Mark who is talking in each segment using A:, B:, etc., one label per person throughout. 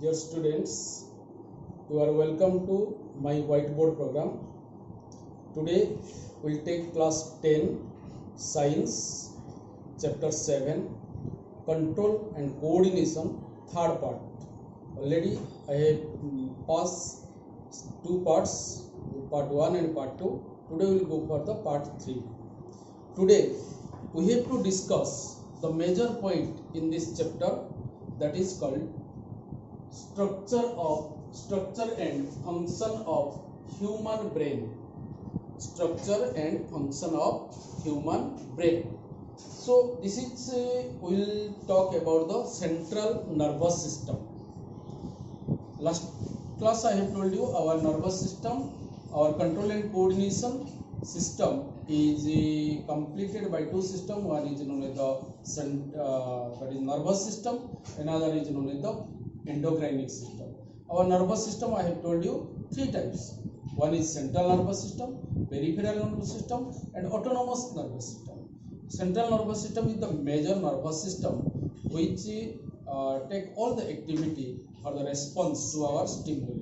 A: Dear students, you are welcome to my whiteboard program. Today we'll take class 10 Science chapter 7 Control and Coordination third part. Already I have passed two parts, part 1 and part 2. Today we will go for the part 3. Today we have to discuss the major point in this chapter, that is called structure and function of human brain. Structure and function of human brain. So this is we will talk about the central nervous system. Last class I have told you our nervous system, our control and coordination system is completed by two systems. One is known as that is nervous system, another is known as the endocrinic system. Our nervous system, I have told you, three types. One is central nervous system, peripheral nervous system, and autonomous nervous system. Central nervous system is the major nervous system which take all the activity or the response to our stimuli.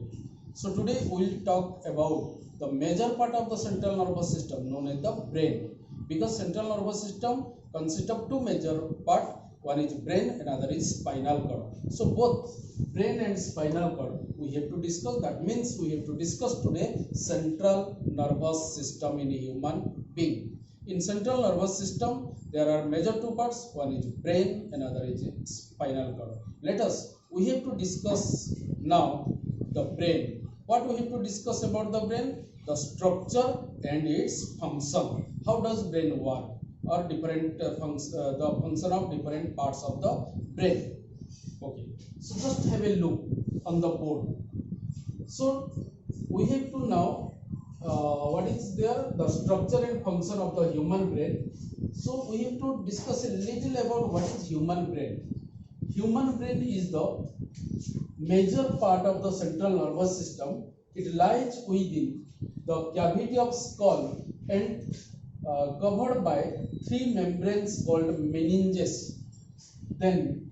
A: So today we will talk about the major part of the central nervous system known as the brain, because central nervous system consists of two major parts. One is brain, another is spinal cord. So both brain and spinal cord we have to discuss. That means we have to discuss today central nervous system in a human being. In central nervous system there are major two parts. One is brain, another is spinal cord. We have to discuss now the brain. What we have to discuss about the brain? The structure and its function. How does brain work? Or different the function of different parts of the brain. Okay, so just have a look on the board. So we have to now what is there, the structure and function of the human brain. So we have to discuss a little about what is human brain. Human brain is the major part of the central nervous system. It lies within the cavity of skull and covered by three membranes called meninges. Then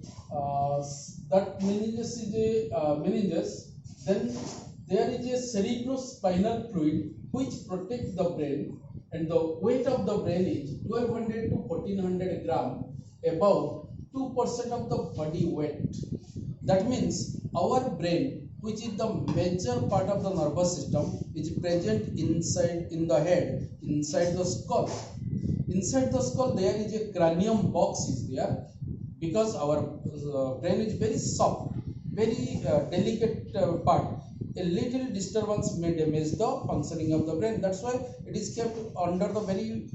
A: that meninges is a meninges. Then there is a cerebrospinal fluid which protects the brain, and the weight of the brain is 1200 to 1400 gram, about 2% of the body weight. That means our brain, which is the major part of the nervous system, is present inside in the head, inside the skull. Inside the skull there is a cranium box is there, because our brain is very soft, very delicate part. A little disturbance may damage the functioning of the brain. That's why it is kept under the very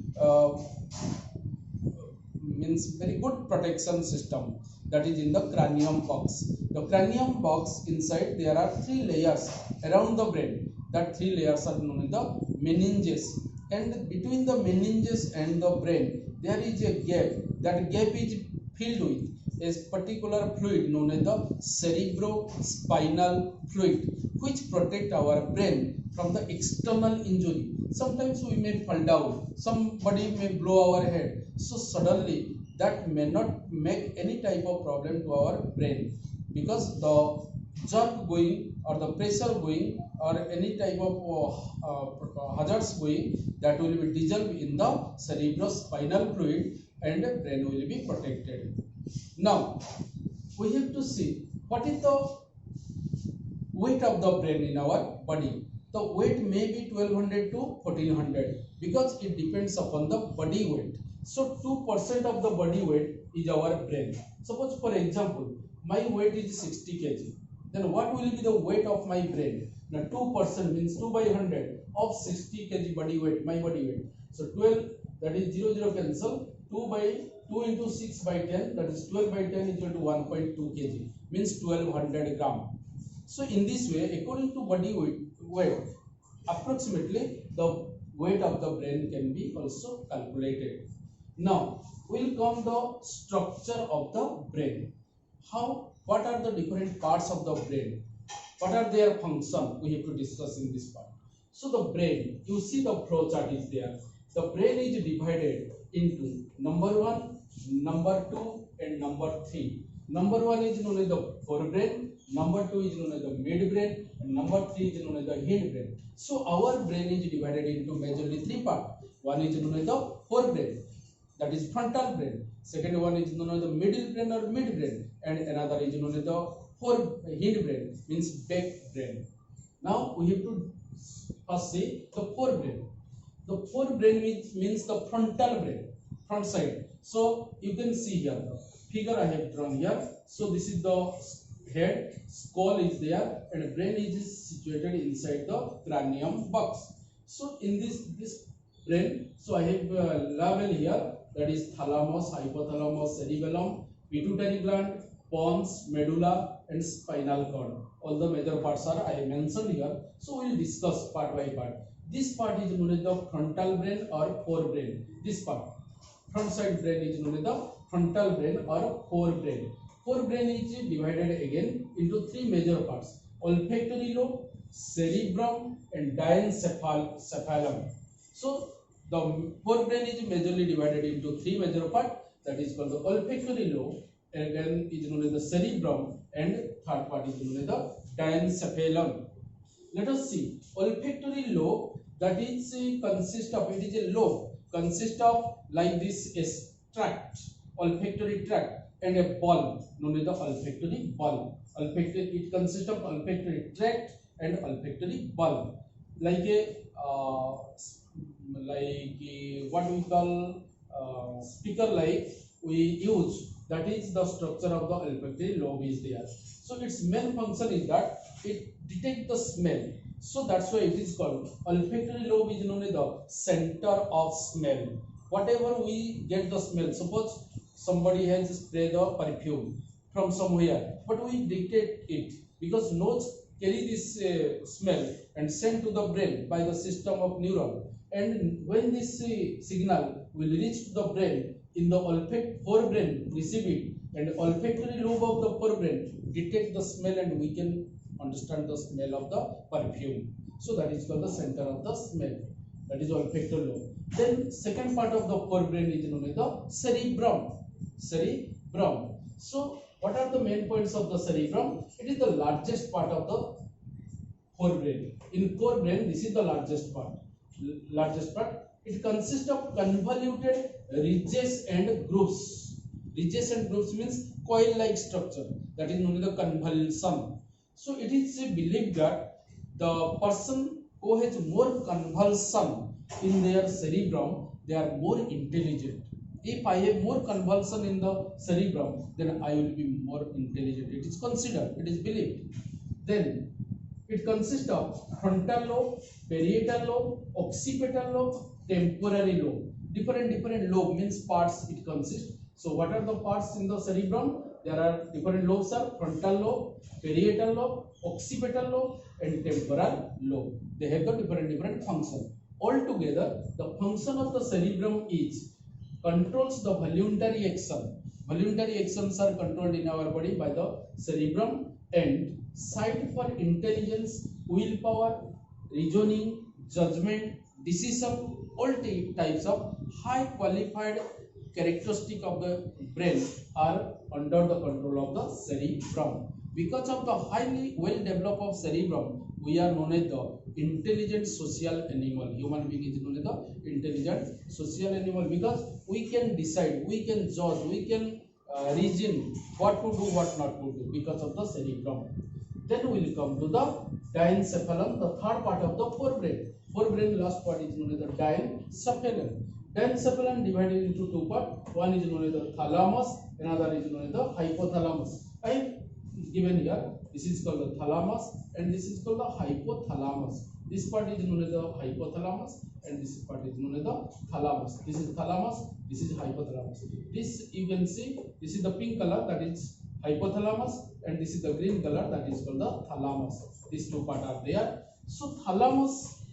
A: very good protection system, that is in the cranium box. The cranium box, inside there are three layers around the brain. That three layers are known as the meninges, and between the meninges and the brain there is a gap. That gap is filled with a particular fluid known as the cerebrospinal fluid, which protect our brain from the external injury. Sometimes we may fall down, somebody may blow our head, so suddenly that may not make any type of problem to our brain, because the jerk going or the pressure going or any type of hazards going, that will be dissolved in the cerebrospinal fluid and the brain will be protected. Now we have to see what is the weight of the brain in our body. The weight may be 1200 to 1400 because it depends upon the body weight. So 2% of the body weight is our brain. Suppose for example my weight is 60 kg. Then what will be the weight of my brain? Now 2% means 2 by 100 of 60 kg body weight, my body weight. So 12, that is 0 cancel. 2 into 6 by 10, that is 12 by 10 equal to 1.2 kg, means 1200 gram. So in this way, according to body weight, approximately the weight of the brain can be also calculated. Now we'll come the structure of the brain. What are the different parts of the brain? What are their function? We have to discuss in this part. So the brain, you see the flow chart is there. The brain is divided into number 1, number 2 and number 3. Number 1 is known as the forebrain, number 2 is known as the midbrain, and number 3 is known as the hindbrain. So our brain is divided into majorly 3 parts. One is known as the forebrain, that is frontal brain. Second one is known as the middle brain or midbrain, and another is known as the hindbrain, means back brain. Now we have to first see the forebrain. The forebrain means the frontal brain, front side. So you can see here the figure I have drawn here. So this is the head, skull is there, and brain is situated inside the cranium box. So in this brain, so I have label here, that is thalamus, hypothalamus, cerebellum, pituitary gland, pons, medulla, and spinal cord. All the major parts are I have mentioned here. So we will discuss part by part. This part is known as the frontal brain or forebrain. This part, front side brain, is known as the frontal brain or forebrain. Forebrain is divided again into 3 major parts: olfactory lobe, cerebrum, and diencephalon. So the forebrain is majorly divided into 3 major parts, that is called the olfactory lobe, and again is known as the cerebrum, and third part is known as the diencephalon. Let us see olfactory lobe. That is consist of, it is a lobe, consist of like this is tract, olfactory tract, and a bulb known as the olfactory bulb. Olfactory, it consists of olfactory tract and olfactory bulb, like a what we call speaker like we use. That is the structure of the olfactory lobe is there. So its main function is that it detects the smell. So that's why it is called olfactory lobe is known as the center of smell. Whatever we get the smell, suppose somebody has sprayed the perfume from somewhere, but we detect it because nose carry this smell and send to the brain by the system of neuron. And when this signal will reach to the brain, in the forebrain receive it, and olfactory lobe of the forebrain detect the smell, and we can understand the smell of the perfume. So that is called the center of the smell, that is olfactory lobe. Then second part of the forebrain is known as the cerebrum. Cerebrum. So what are the main points of the cerebrum? It is the largest part of the forebrain. In forebrain, this is the largest part. It consists of convoluted ridges and grooves. Ridges and grooves means coil-like structure, that is known as the convolution. So it is believed that the person who has more convolution in their cerebrum, they are more intelligent. If I have more convolution in the cerebrum, then I will be more intelligent. It is considered, it is believed. Then it consists of frontal lobe, parietal lobe, occipital lobe, temporary lobe. Different lobe means parts it consists. So what are the parts in the cerebrum? There are different lobes are frontal lobe, parietal lobe, occipital lobe, and temporal lobe. They have the different function. Altogether, the function of the cerebrum is controls the voluntary action. Voluntary actions are controlled in our body by the cerebrum, and site for intelligence, willpower, reasoning, judgment, decision, all types of high qualified characteristic of the brain are under the control of the cerebrum. Because of the highly well developed of cerebrum, we are known as the intelligent social animal. Human being is known as the intelligent social animal because we can decide, we can judge, we can reason what to do, what not to do because of the cerebrum. Then we will come to the diencephalon, the third part of the forebrain. Forebrain last part is known as the diencephalon. Diencephalon divided into 2 parts. One is known as the thalamus, another is known as the hypothalamus. I have given here, this is called the thalamus and this is called the hypothalamus. This part is known as the hypothalamus and this part is known as the thalamus. This is thalamus, this is hypothalamus. This you can see, this is the pink color, that is hypothalamus, and this is the green color, that is called the thalamus. These 2 parts are there. So thalamus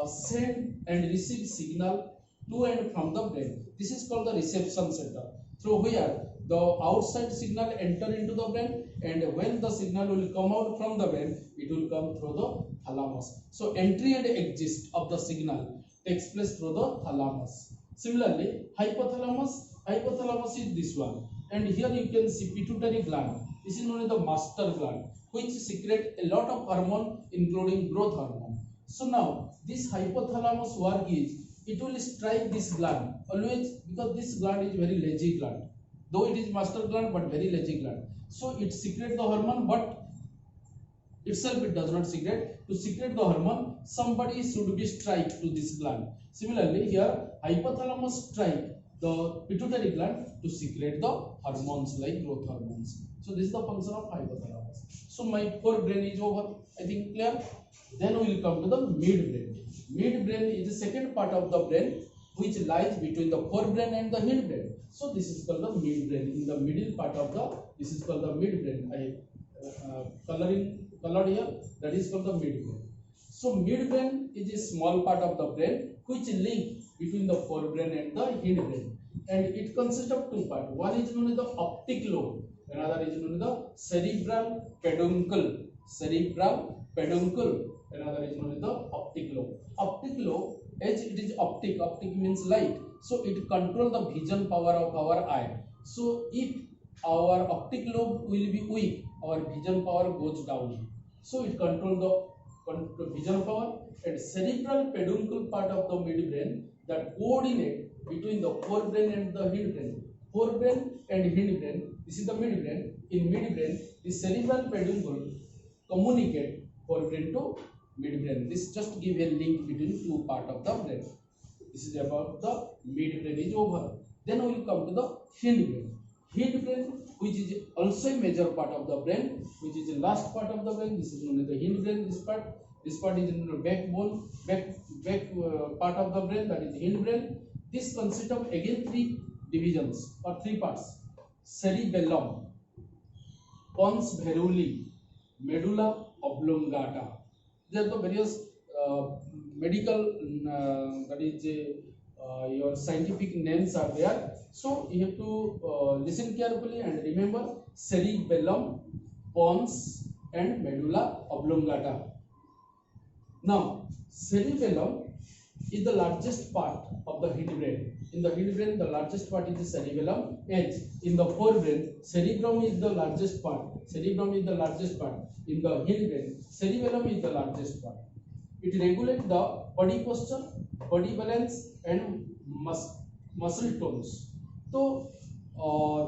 A: send and receive signal to and from the brain. This is called the reception center, through where the outside signal enter into the brain, and when the signal will come out from the brain, it will come through the thalamus. So entry and exit of the signal takes place through the thalamus. Similarly, hypothalamus is this one, and here you can see pituitary gland. This is known as the master gland, which secrete a lot of hormone including growth hormone. So now this hypothalamus work is it will strike this gland always, because this gland is very lazy gland, though it is master gland but very lazy gland. So it secrete the hormone, but itself it does not secrete. To secrete the hormone, somebody should be strike to this gland. Similarly here hypothalamus strike the pituitary gland to secrete the hormones like growth hormones. So this is the function of hypothalamus. So my forebrain is over, I think clear. Then we will come to the midbrain. Midbrain is the second part of the brain which lies between the forebrain and the hindbrain. So this is called the midbrain. In the middle part of the, this is called the midbrain. I colored here, that is called the midbrain. So midbrain is a small part of the brain which link between the forebrain and the hindbrain, and it consists of two parts. One is known as the optic lobe, another is known as the cerebral peduncle. Cerebral peduncle, another is known as the optic lobe. Optic lobe, as it is optic, optic means light, so it controls the vision power of our eye. So if our optic lobe will be weak, our vision power goes down. So it controls the vision power. And cerebral peduncle part of the midbrain that coordinate between the forebrain and the hindbrain. Forebrain and hindbrain, this is the midbrain. In midbrain, the cerebral peduncle communicate forebrain to midbrain. This just give a link between two part of the brain. This is about the midbrain is over. Then we will come to the hindbrain. Hindbrain, which is also a major part of the brain, which is the last part of the brain. This is known as the hindbrain. This part is in the backbone, part of the brain, that is hindbrain. This consists of again three divisions or three parts: cerebellum, pons veruli, medulla oblongata. There are the various medical that is your scientific names are there. So you have to listen carefully and remember cerebellum, pons and medulla oblongata. Now cerebellum is the largest part of the hindbrain. In the hindbrain, the largest part is the cerebellum. As in the forebrain, cerebrum is the largest part. Cerebrum is the largest part. In the hindbrain, cerebellum is the largest part. It regulates the body posture, body balance, and muscle tones. So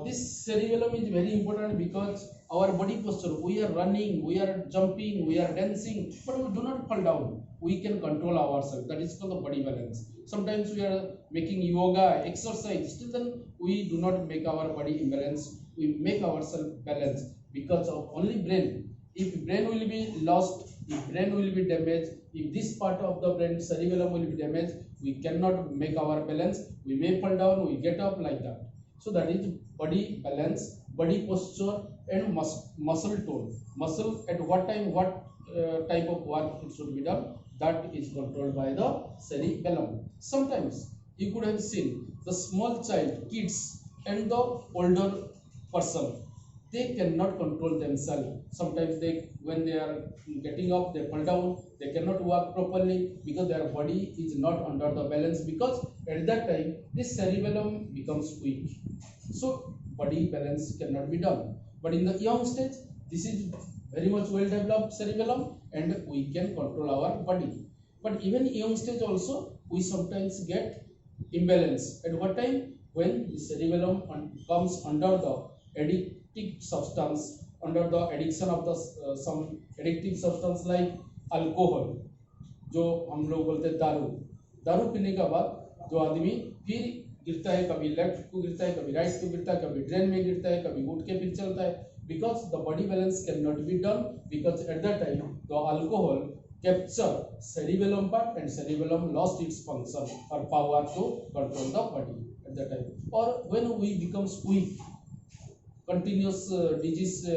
A: this cerebellum is very important because our body posture, we are running, we are jumping, we are dancing, but we do not fall down. We can control ourselves. That is called the body balance. Sometimes we are making yoga, exercise, still then we do not make our body imbalanced. We make ourselves balanced because of only brain. If brain will be lost, if brain will be damaged, if this part of the brain, cerebellum, will be damaged, we cannot make our balance. We may fall down, we get up like that. So that is body balance, body posture, and muscle tone. Muscle at what time, what type of work it should be done, that is controlled by the cerebellum. Sometimes you could have seen the small child, kids, and the older person, they cannot control themselves. Sometimes they, when they are getting up, they fall down, they cannot walk properly because their body is not under the balance, because at that time this cerebellum becomes weak. So body balance cannot be done. But in the young stage, this is very much well developed cerebellum and we can control our body. But even young stage also, we sometimes get imbalance. At what time? When the cerebellum comes under the addictive substance, under the addiction of the some addictive substance like alcohol, जो हम लोग बोलते हैं दारू. दारू पीने के बाद जो आदमी फिर गिरता है, कभी लेफ्ट को गिरता है, कभी राइट को गिरता है, कभी ड्रेन में गिरता है, कभी उठ के फिर चलता है, because the body balance cannot be done, because at that time the alcohol capture cerebellum part and cerebellum lost its function or power to control the body at that time. Or when we becomes weak, continuous disease,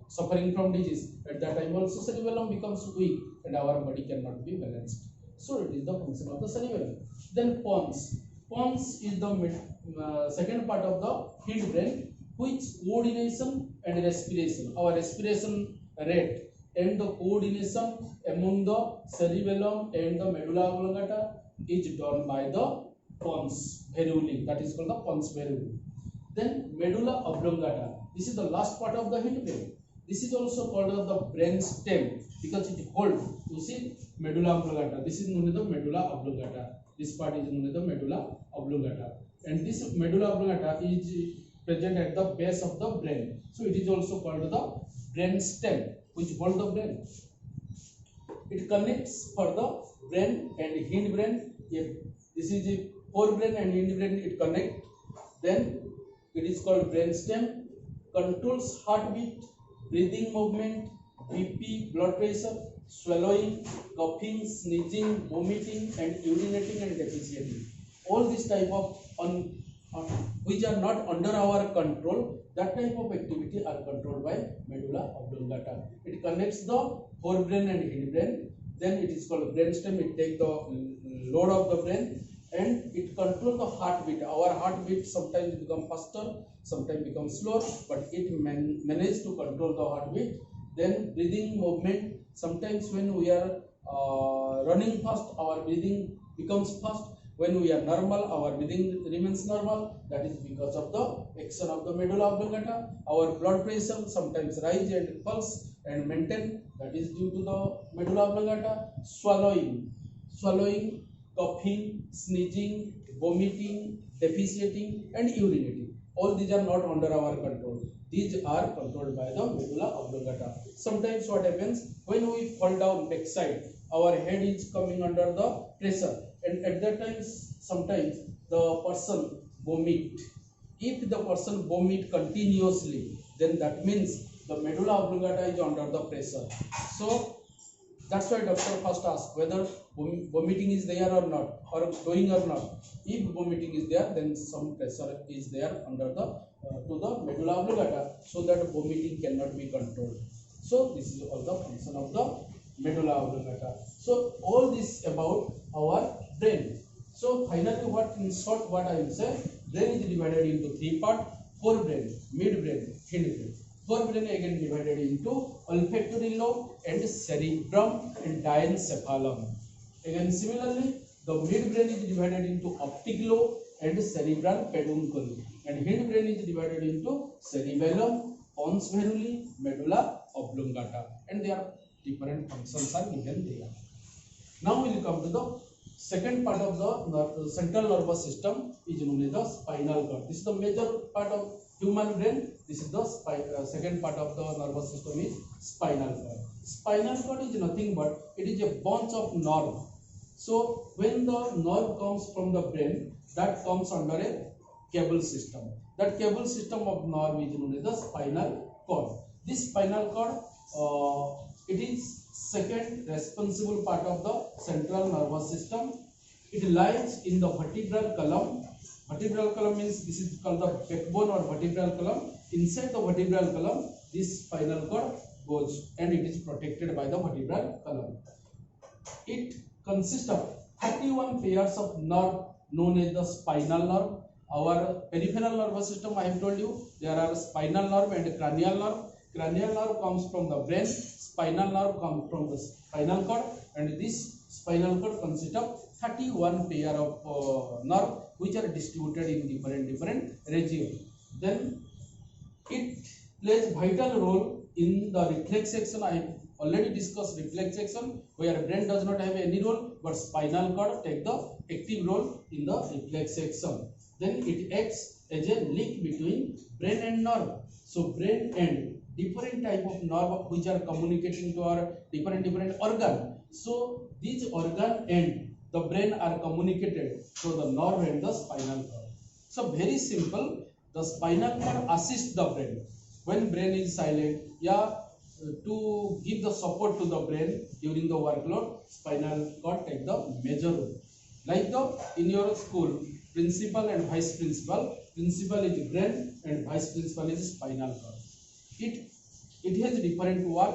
A: suffering from disease, at that time also cerebellum becomes weak and our body cannot be balanced. So it is the function of the cerebellum. Then pons. Pons is the second part of the hindbrain, which coordination and respiration, our respiration rate and the coordination among the cerebellum and the medulla oblongata is done by the pons veruli, that is called the pons veruli. Then medulla oblongata, this is the last part of the hindbrain. This is also called the brain stem because it holds. You see, medulla oblongata. This is known as the medulla oblongata. This part is known as the medulla oblongata, and this medulla oblongata is present at the base of the brain. So it is also called the brain stem, which holds the brain. It connects for the brain and hindbrain. If this is the forebrain and hindbrain, it connect. Then it is called brain stem. Controls heartbeat, breathing movement, BP, blood pressure, swallowing, coughing, sneezing, vomiting, and urinating and defecating. All this type of which are not under our control, that type of activity are controlled by medulla oblongata. It connects the forebrain and hindbrain. Then it is called brain stem. It takes the load of the brain and it controls the heartbeat. Our heartbeat sometimes become faster, sometimes become slower, but it manages to control the heartbeat. Then breathing movement. Sometimes when we are running fast, our breathing becomes fast. When we are normal, our breathing remains normal. That is because of the action of the medulla oblongata. Our blood pressure sometimes rise and falls and maintain. That is due to the medulla oblongata. Swallowing, coughing, sneezing, vomiting, defecating, and urinating. All these are not under our control. These are controlled by the medulla oblongata. Sometimes what happens when we fall down backside, our head is coming under the pressure, and at that time sometimes the person vomit. If the person vomit continuously, then that means the medulla oblongata is under the pressure. So that's why doctor first asks whether vomiting is there or not, or doing or not. If vomiting is there, then some pressure is there under the to the medulla oblongata, so that vomiting cannot be controlled. So this is all the function of the medulla oblongata. So all this about our brain. So finally, what in short, what I will say, brain is divided into three parts: forebrain, midbrain, hindbrain. Forebrain again divided into olfactory lobe and cerebrum and diencephalon. Again similarly, the midbrain is divided into optic lobe and cerebral peduncle, and hindbrain is divided into cerebellum, pons veruli, medulla oblongata, and their different functions are given there. Now we will come to the second part of the central nervous system, is known as the spinal cord. This is the major part of human brain. This is the second part of the nervous system is spinal cord. Spinal cord is nothing but it is a bunch of nerve. So when the nerve comes from the brain, that comes under a cable system. That cable system of nerve is known as the spinal cord. This spinal cord, it is second responsible part of the central nervous system. It lies in the vertebral column. Vertebral column means this is called the backbone or vertebral column. Inside the vertebral column, this spinal cord goes and it is protected by the vertebral column. It consists of 31 pairs of nerve known as the spinal nerve. Our peripheral nervous system, I have told you, there are spinal nerve and cranial nerve. Cranial nerve comes from the brain, spinal nerve comes from the spinal cord, and this spinal cord consists of 31 pair of nerve which are distributed in different regions. Then it plays vital role in the reflex action. I have already discussed reflex action, where brain does not have any role, but spinal cord take the active role in the reflex action. Then it acts as a link between brain and nerve. So brain and different type of nerve which are communicating to our different organ. So these organ and the brain are communicated through the nerve and the spinal cord. So very simple, the spinal cord assists the brain when brain is silent. To give the support to the brain during the workload, spinal cord take the major role. Like in your school, principal and vice principal. Principal is brain and vice principal is spinal cord. It has different work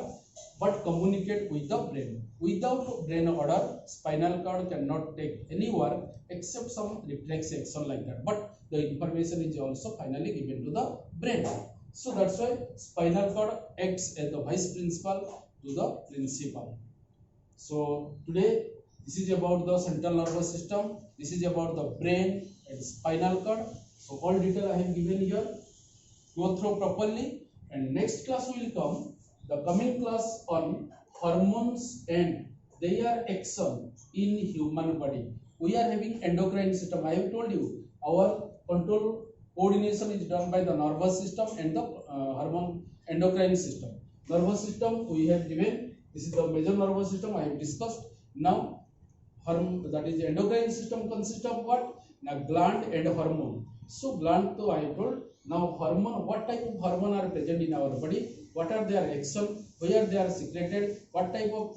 A: but communicate with the brain. Without brain order, spinal cord cannot take any work except some reflex action like that. But the information is also finally given to the brain. So that's why spinal cord acts as the vice principal to the principal. So today this is about the central nervous system. This is about the brain and spinal cord. So all detail I have given here. Go through properly, and next class will come The coming class on hormones and their action in human body. We are having endocrine system. I have told you our control coordination is done by the nervous system and the hormone endocrine system. Nervous system we have given. This is the major nervous system I have discussed. Now that is the endocrine system consists of what? Now gland and hormone. So gland to I have told. Now hormone, what type of hormone are present in our body? What are their action? Where they are secreted? What type of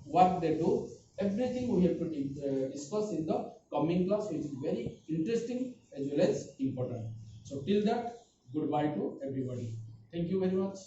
A: work they do? Everything we have to discuss in the coming class, which is very interesting as well as important. So till that, goodbye to everybody. Thank you very much.